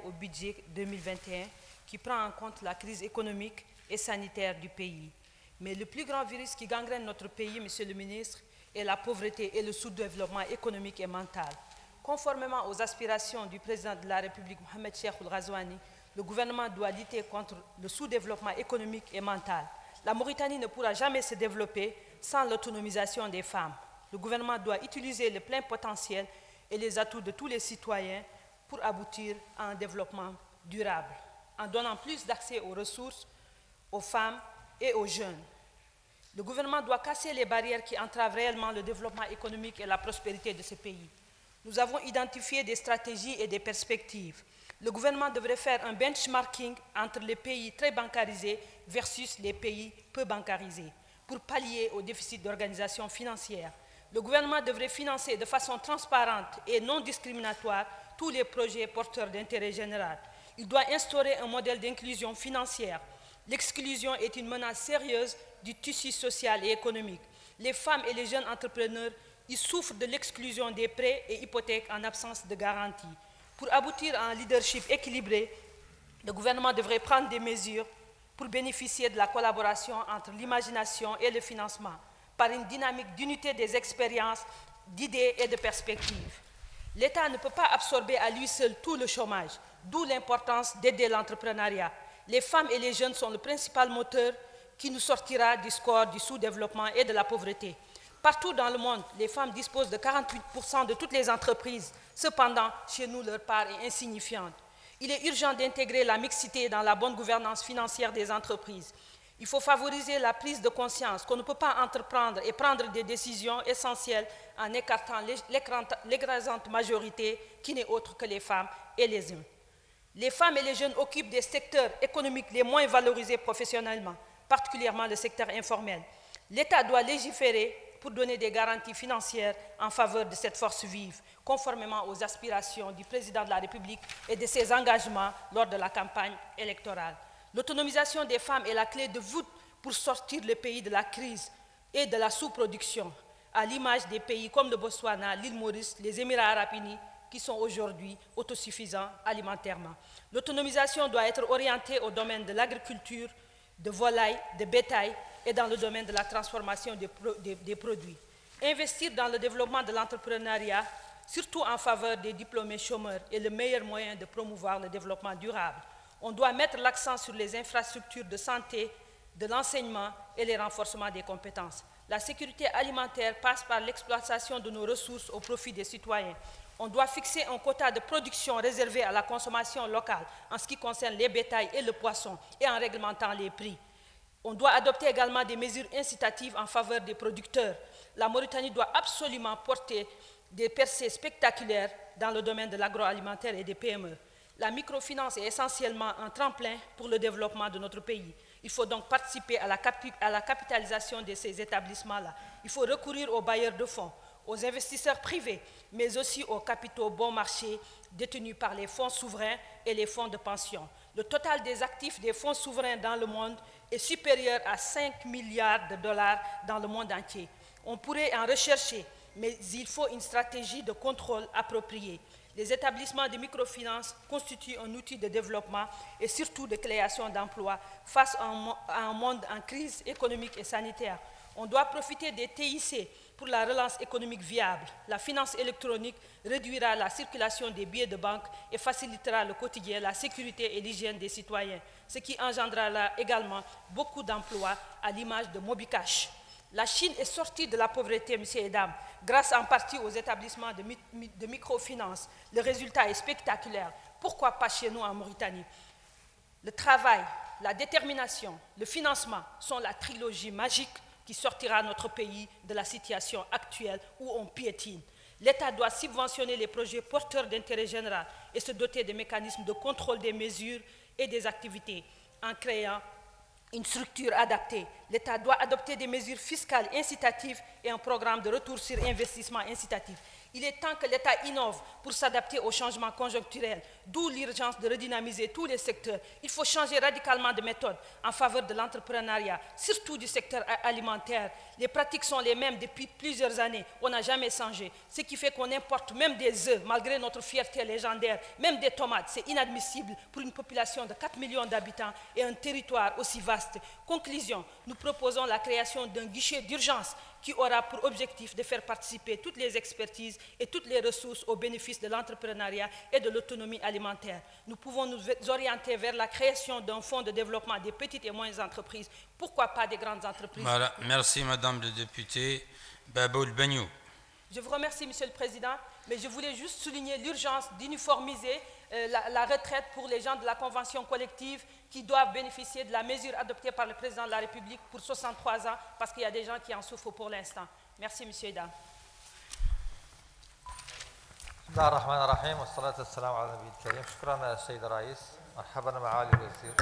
au budget 2021 qui prend en compte la crise économique et sanitaire du pays. Mais le plus grand virus qui gangrène notre pays, Monsieur le ministre, est la pauvreté et le sous-développement économique et mental. Conformément aux aspirations du président de la République, Mohamed Cheikh Ould Ghazouani, le gouvernement doit lutter contre le sous-développement économique et mental. La Mauritanie ne pourra jamais se développer sans l'autonomisation des femmes. Le gouvernement doit utiliser le plein potentiel et les atouts de tous les citoyens pour aboutir à un développement durable, en donnant plus d'accès aux ressources, aux femmes et aux jeunes. Le gouvernement doit casser les barrières qui entravent réellement le développement économique et la prospérité de ce pays. Nous avons identifié des stratégies et des perspectives. Le gouvernement devrait faire un benchmarking entre les pays très bancarisés versus les pays peu bancarisés pour pallier au déficit d'organisation financière. Le gouvernement devrait financer de façon transparente et non discriminatoire tous les projets porteurs d'intérêt général. Il doit instaurer un modèle d'inclusion financière. L'exclusion est une menace sérieuse du tissu social et économique. Les femmes et les jeunes entrepreneurs ils souffrent de l'exclusion des prêts et hypothèques en absence de garantie. Pour aboutir à un leadership équilibré, le gouvernement devrait prendre des mesures pour bénéficier de la collaboration entre l'imagination et le financement, par une dynamique d'unité des expériences, d'idées et de perspectives. L'État ne peut pas absorber à lui seul tout le chômage, d'où l'importance d'aider l'entrepreneuriat. Les femmes et les jeunes sont le principal moteur qui nous sortira du score du sous-développement et de la pauvreté. Partout dans le monde, les femmes disposent de 48% de toutes les entreprises. Cependant, chez nous, leur part est insignifiante. Il est urgent d'intégrer la mixité dans la bonne gouvernance financière des entreprises. Il faut favoriser la prise de conscience qu'on ne peut pas entreprendre et prendre des décisions essentielles en écartant l'écrasante majorité qui n'est autre que les femmes et les hommes. Les femmes et les jeunes occupent des secteurs économiques les moins valorisés professionnellement, particulièrement le secteur informel. L'État doit légiférer pour donner des garanties financières en faveur de cette force vive, conformément aux aspirations du président de la République et de ses engagements lors de la campagne électorale. L'autonomisation des femmes est la clé de voûte pour sortir le pays de la crise et de la sous-production, à l'image des pays comme le Botswana, l'île Maurice, les Émirats arabes unis, qui sont aujourd'hui autosuffisants alimentairement. L'autonomisation doit être orientée au domaine de l'agriculture, de volailles, de bétail, et dans le domaine de la transformation des produits. Investir dans le développement de l'entrepreneuriat, surtout en faveur des diplômés chômeurs, est le meilleur moyen de promouvoir le développement durable. On doit mettre l'accent sur les infrastructures de santé, de l'enseignement et le renforcement des compétences. La sécurité alimentaire passe par l'exploitation de nos ressources au profit des citoyens. On doit fixer un quota de production réservé à la consommation locale en ce qui concerne les bétails et le poisson et en réglementant les prix. On doit adopter également des mesures incitatives en faveur des producteurs. La Mauritanie doit absolument porter des percées spectaculaires dans le domaine de l'agroalimentaire et des PME. La microfinance est essentiellement un tremplin pour le développement de notre pays. Il faut donc participer à la capitalisation de ces établissements-là. Il faut recourir aux bailleurs de fonds, aux investisseurs privés, mais aussi aux capitaux bon marché détenus par les fonds souverains et les fonds de pension. Le total des actifs des fonds souverains dans le monde est supérieur à 5 milliards de dollars dans le monde entier. On pourrait en rechercher, mais il faut une stratégie de contrôle appropriée. Les établissements de microfinance constituent un outil de développement et surtout de création d'emplois face à un monde en crise économique et sanitaire. On doit profiter des TIC pour la relance économique viable. La finance électronique réduira la circulation des billets de banque et facilitera le quotidien, la sécurité et l'hygiène des citoyens, ce qui engendrera également beaucoup d'emplois à l'image de Mobicash. La Chine est sortie de la pauvreté, messieurs et dames, grâce en partie aux établissements de microfinance. Le résultat est spectaculaire. Pourquoi pas chez nous en Mauritanie? Le travail, la détermination, le financement sont la trilogie magique qui sortira notre pays de la situation actuelle où on piétine. L'État doit subventionner les projets porteurs d'intérêt général et se doter des mécanismes de contrôle des mesures et des activités en créant une structure adaptée. L'État doit adopter des mesures fiscales incitatives et un programme de retour sur investissement incitatif. Il est temps que l'État innove pour s'adapter aux changements conjoncturels, d'où l'urgence de redynamiser tous les secteurs. Il faut changer radicalement de méthode en faveur de l'entrepreneuriat, surtout du secteur alimentaire. Les pratiques sont les mêmes depuis plusieurs années, on n'a jamais changé. Ce qui fait qu'on importe même des œufs, malgré notre fierté légendaire, même des tomates. C'est inadmissible pour une population de 4 millions d'habitants et un territoire aussi vaste. Conclusion, nous proposons la création d'un guichet d'urgence qui aura pour objectif de faire participer toutes les expertises et toutes les ressources au bénéfice de l'entrepreneuriat et de l'autonomie alimentaire. Nous pouvons nous orienter vers la création d'un fonds de développement des petites et moyennes entreprises. Pourquoi pas des grandes entreprises? Voilà. Merci, Madame la députée. Baboul Banyou. Je vous remercie, Monsieur le Président, mais je voulais juste souligner l'urgence d'uniformiser la retraite pour les gens de la convention collective qui doivent bénéficier de la mesure adoptée par le Président de la République pour 63 ans, parce qu'il y a des gens qui en souffrent pour l'instant. Merci, Monsieur et Dames. بسم الله الرحمن الرحيم والصلاة والسلام على النبي الكريم. شكرا السيد الرئيس. مرحبا معالي الوزير.